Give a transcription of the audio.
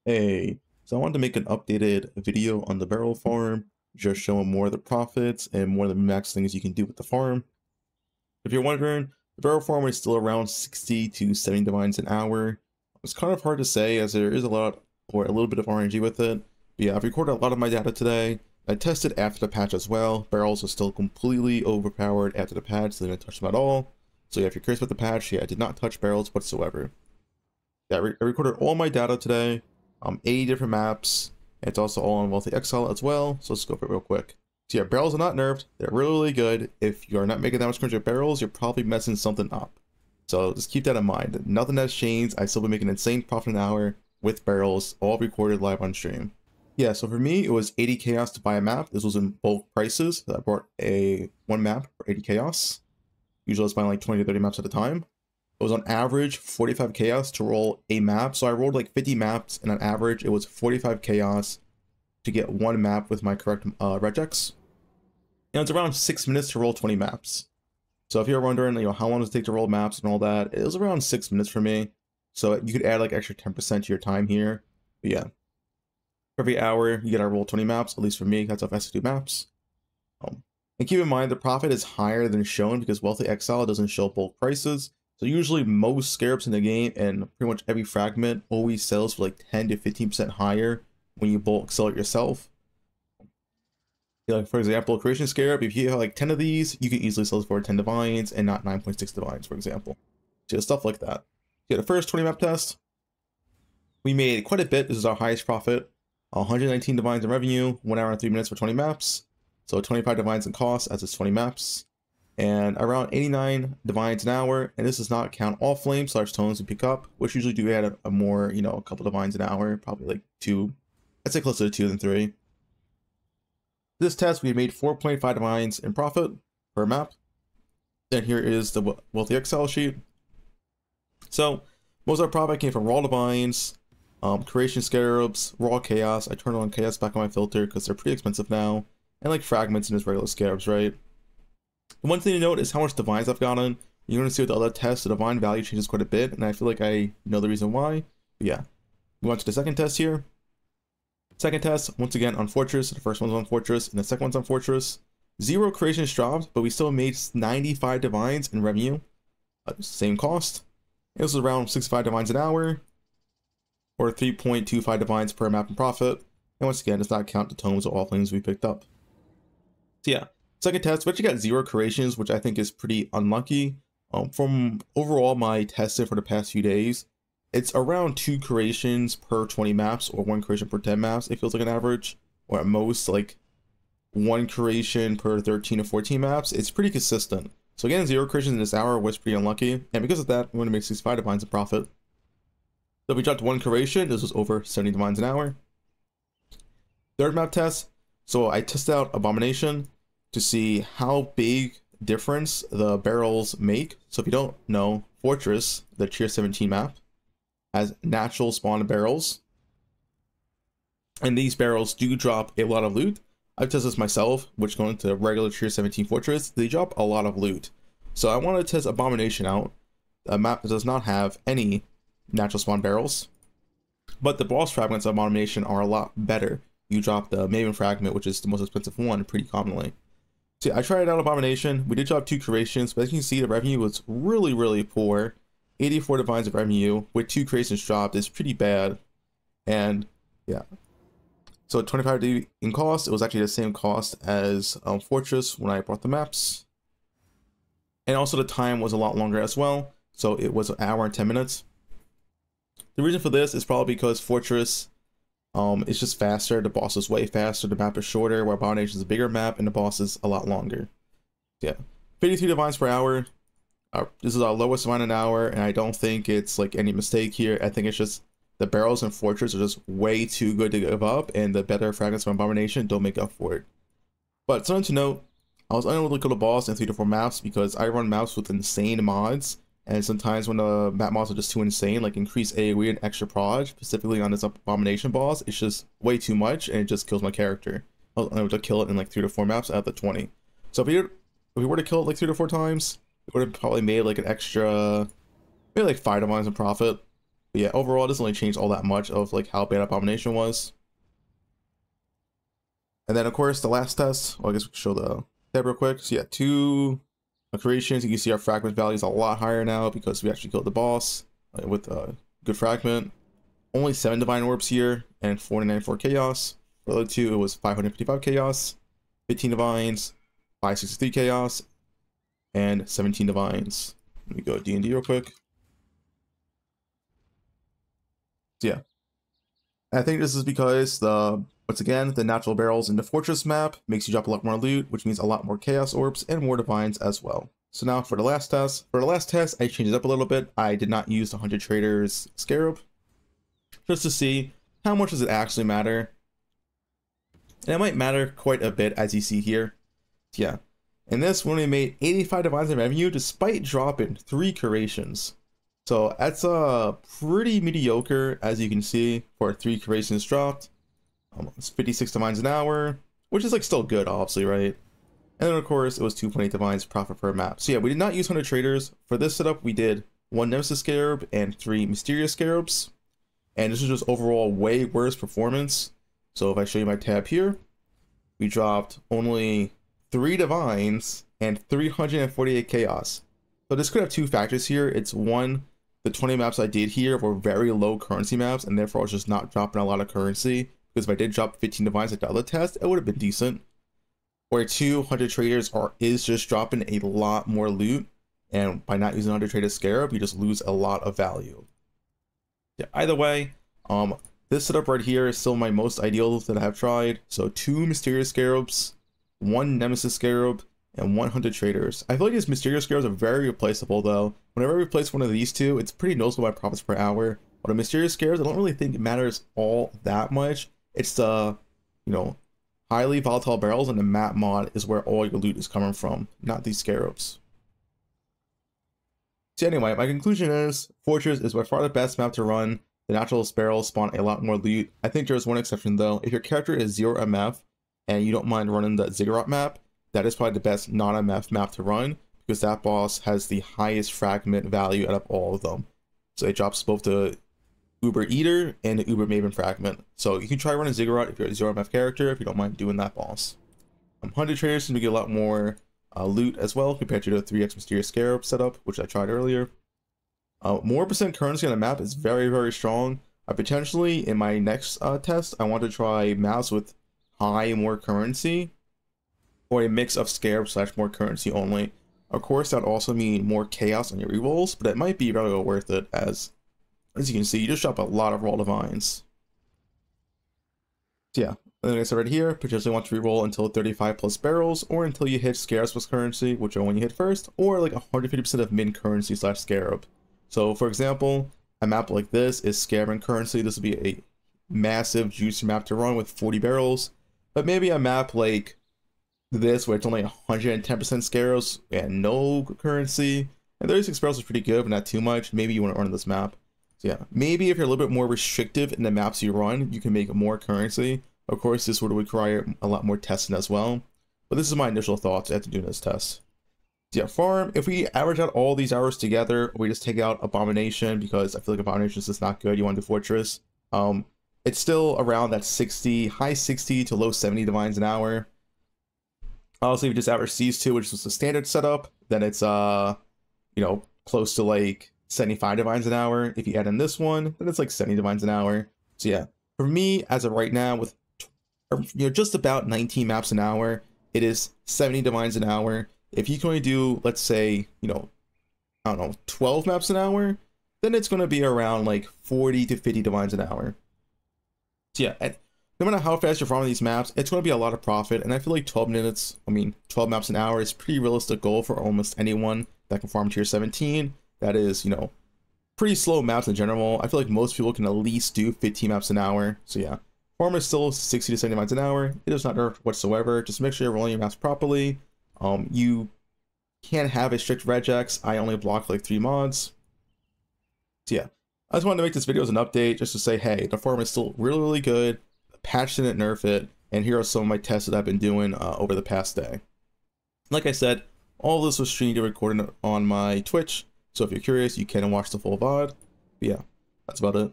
Hey, so I wanted to make an updated video on the barrel farm, just showing more of the profits and more of the max things you can do with the farm. If you're wondering, the barrel farm is still around 60 to 70 divines an hour. It's kind of hard to say as there is a lot or a little bit of RNG with it. But yeah, I've recorded a lot of my data today. I tested after the patch as well. Barrels are still completely overpowered after the patch, so they didn't touch them at all. So yeah, if you're curious about the patch, yeah, I did not touch barrels whatsoever. Yeah, I recorded all my data today. 80 different maps. It's also all on Path of Exile as well, so let's go over it real quick. So yeah, barrels are not nerfed. They're really, really good. If you're not making that much currency with barrels, you're probably messing something up. So just keep that in mind. Nothing has changed. I still been making insane profit an hour with barrels, all recorded live on stream. Yeah, so for me, it was 80 chaos to buy a map. This was in bulk prices. I bought one map for 80 chaos. Usually I was buying like 20 to 30 maps at a time. It was on average 45 chaos to roll a map. So I rolled like 50 maps, and on average it was 45 chaos to get one map with my correct regex. And it's around 6 minutes to roll 20 maps. So if you're wondering, how long does it take to roll maps and all that, it was around 6 minutes for me. So you could add like extra 10% to your time here. But yeah, for every hour you gotta roll 20 maps. At least for me, that's how fast I do maps. And keep in mind the profit is higher than shown because Path of Exile doesn't show bulk prices. So usually most scarabs in the game and pretty much every fragment always sells for like 10 to 15% higher when you bulk sell it yourself. Like for example, creation scarab, if you have like 10 of these, you can easily sell it for 10 divines and not 9.6 divines, for example. So stuff like that. Yeah, the first 20 map test, we made quite a bit. This is our highest profit. 119 divines in revenue, 1 hour and 3 minutes for 20 maps. So 25 divines in cost as it's 20 maps. And around 89 divines an hour, and this does not count all flames / tones we pick up, which usually do add a more, a couple divines an hour, probably like 2, I'd say closer to 2 than 3. This test, we made 4.5 divines in profit per map. And here is the Path of Exile sheet. So most of our profit came from raw divines, creation scarabs, raw chaos. I turned on chaos back on my filter because they're pretty expensive now, and like fragments and just regular scarabs, right? The one thing to note is how much divines I've gotten. You're going to see with the other tests, the divine value changes quite a bit, and I feel like I know the reason why. But yeah, we went to the second test here. Second test, once again on Fortress. The first one's on Fortress, and the second one's on Fortress. 0 creations dropped, but we still made 95 divines in revenue. Same cost. It was around 65 divines an hour, or 3.25 divines per map in profit. And once again, does not count the tomes or all things we picked up. So yeah. Second test, we actually got 0 creations, which I think is pretty unlucky. From overall my testing for the past few days, it's around 2 creations per 20 maps or 1 creation per 10 maps. It feels like an average, or at most like 1 creation per 13 or 14 maps. It's pretty consistent. So again, 0 creations in this hour was pretty unlucky, and because of that, we're going to make 65 divines in profit. So if we dropped 1 creation, this was over 70 divines an hour. Third map test, so I tested out Abomination to see how big difference the barrels make. So if you don't know, Fortress, the tier 17 map, has natural spawn barrels, and these barrels do drop a lot of loot. I've tested this myself, which going to regular tier 17 Fortress, they drop a lot of loot. So I want to test Abomination out, a map that does not have any natural spawn barrels, but the boss fragments of Abomination are a lot better. You drop the Maven fragment, which is the most expensive one, pretty commonly. So I tried out Abomination. We did drop 2 creations, but as you can see, the revenue was really, really poor. 84 divines of revenue with 2 creations dropped is pretty bad. And yeah, so 25 in cost. It was actually the same cost as Fortress when I bought the maps. And also the time was a lot longer as well. So it was an hour and 10 minutes. The reason for this is probably because Fortress, it's just faster. The boss is way faster. The map is shorter, where Abomination is a bigger map and the boss is a lot longer. Yeah, 53 divines per hour. This is our lowest divine an hour, and I don't think it's like any mistake here. I think it's just the barrels in Fortress are just way too good to give up, and the better fragments from Abomination don't make up for it. But something to note, I was unable to kill the boss in 3 to 4 maps because I run maps with insane mods. And sometimes when the map mods are just too insane, like increased AoE and extra prod, specifically on this Abomination boss, it's just way too much and it just kills my character. I was unable to kill it in like 3 to 4 maps out of the 20. So if we were to kill it like 3 to 4 times, it would have probably made like an extra, maybe like 5 divines in profit. But yeah, overall, it doesn't really change all that much of like how bad Abomination was. And then, of course, the last test, well, I guess we can show the tab real quick. So yeah, 2 creations. You can see our fragment value is a lot higher now because we actually killed the boss with a good fragment. Only 7 divine orbs here and 494 chaos. For the other 2, it was 555 chaos, 15 divines, 563 chaos, and 17 divines. Let me go D&D real quick. So yeah, I think this is because once again, the natural barrels in the fortress map makes you drop a lot more loot, which means a lot more chaos orbs and more divines as well. So now for the last test. For the last test, I changed it up a little bit. I did not use the 100 traders scarab, just to see how much does it actually matter. And it might matter quite a bit, as you see here. So yeah, in this we only made 85 divines in revenue despite dropping 3 curations. So that's pretty mediocre, as you can see, for 3 curations dropped. It's 56 divines an hour, which is like still good, obviously, right? And then of course it was 2.8 divines profit per map. So yeah, we did not use 100 traders. For this setup, we did 1 Nemesis Scarab and 3 Mysterious Scarabs. And this is just overall way worse performance. So if I show you my tab here, we dropped only 3 divines and 348 chaos. So this could have 2 factors here. It's one, the 20 maps I did here were very low currency maps, and therefore I was just not dropping a lot of currency. Because if I did drop 15 divines like the other test, it would have been decent. Or 200 traders is just dropping a lot more loot, and by not using 100 traders scarab, you just lose a lot of value. Yeah, either way, this setup right here is still my most ideal that I have tried. So 2 Mysterious Scarabs, 1 Nemesis Scarab, and 100 traders. I feel like these Mysterious Scarabs are very replaceable though. Whenever I replace one of these 2, it's pretty noticeable by profits per hour. But the Mysterious Scarabs, I don't really think it matters all that much. It's the, highly volatile barrels, and the map mod is where all your loot is coming from, not these scarabs. So anyway, my conclusion is Fortress is by far the best map to run. The natural barrels spawn a lot more loot. I think there's one exception though. If your character is 0 MF and you don't mind running the ziggurat map, that is probably the best non-MF map to run, because that boss has the highest fragment value out of all of them. So it drops both the Uber Eater and the Uber Maven fragment. So you can try running Ziggurat if you're a 0 MF character, if you don't mind doing that boss. 100 traders seem to get a lot more loot as well compared to the 3x Mysterious Scarab setup, which I tried earlier. More percent currency on the map is very, very strong. Potentially in my next test, I want to try maps with high more currency, or a mix of scarab / more currency only. Of course, that would also mean more chaos on your rerolls, but it might be very well worth it, as you can see, you just drop a lot of raw divines. So yeah, like I said right here, potentially want to reroll until 35 plus barrels, or until you hit scarabs plus currency, which are when you hit first, or like 150% of min currency / scarab. So for example, a map like this is scarab and currency. This would be a massive juicy map to run with 40 barrels. But maybe a map like this, where it's only 110% scarabs and no currency, and 36 barrels is pretty good, but not too much. Maybe you want to run this map. So yeah, maybe if you're a little bit more restrictive in the maps you run, you can make more currency. Of course, this would require a lot more testing as well. But this is my initial thoughts after doing this test. So yeah, farm, if we average out all these hours together, we just take out Abomination, because I feel like Abomination is just not good. You want to do Fortress. It's still around that high 60 to low 70 divines an hour. Also, if you just average these 2, which was the standard setup, then it's close to like 75 divines an hour. If you add in this one, then it's like 70 divines an hour. So yeah, for me, as of right now, with just about 19 maps an hour, it is 70 divines an hour. If you can only do, let's say, I don't know, 12 maps an hour, then it's going to be around like 40 to 50 divines an hour. So yeah, no matter how fast you're farming these maps, it's going to be a lot of profit. And I feel like 12 maps an hour is a pretty realistic goal for almost anyone that can farm tier 17. That is, pretty slow maps in general. I feel like most people can at least do 15 maps an hour. So yeah, farm is still 60 to 70 maps an hour. It is not nerfed whatsoever. Just make sure you're rolling your maps properly. You can't have a strict regex. I only block like 3 mods. So yeah, I just wanted to make this video as an update, just to say, hey, the farm is still really, really good. The patch didn't nerf it. And here are some of my tests that I've been doing over the past day. Like I said, all of this was streamed and recorded on my Twitch. So if you're curious, you can watch the full VOD. But yeah, That's about it.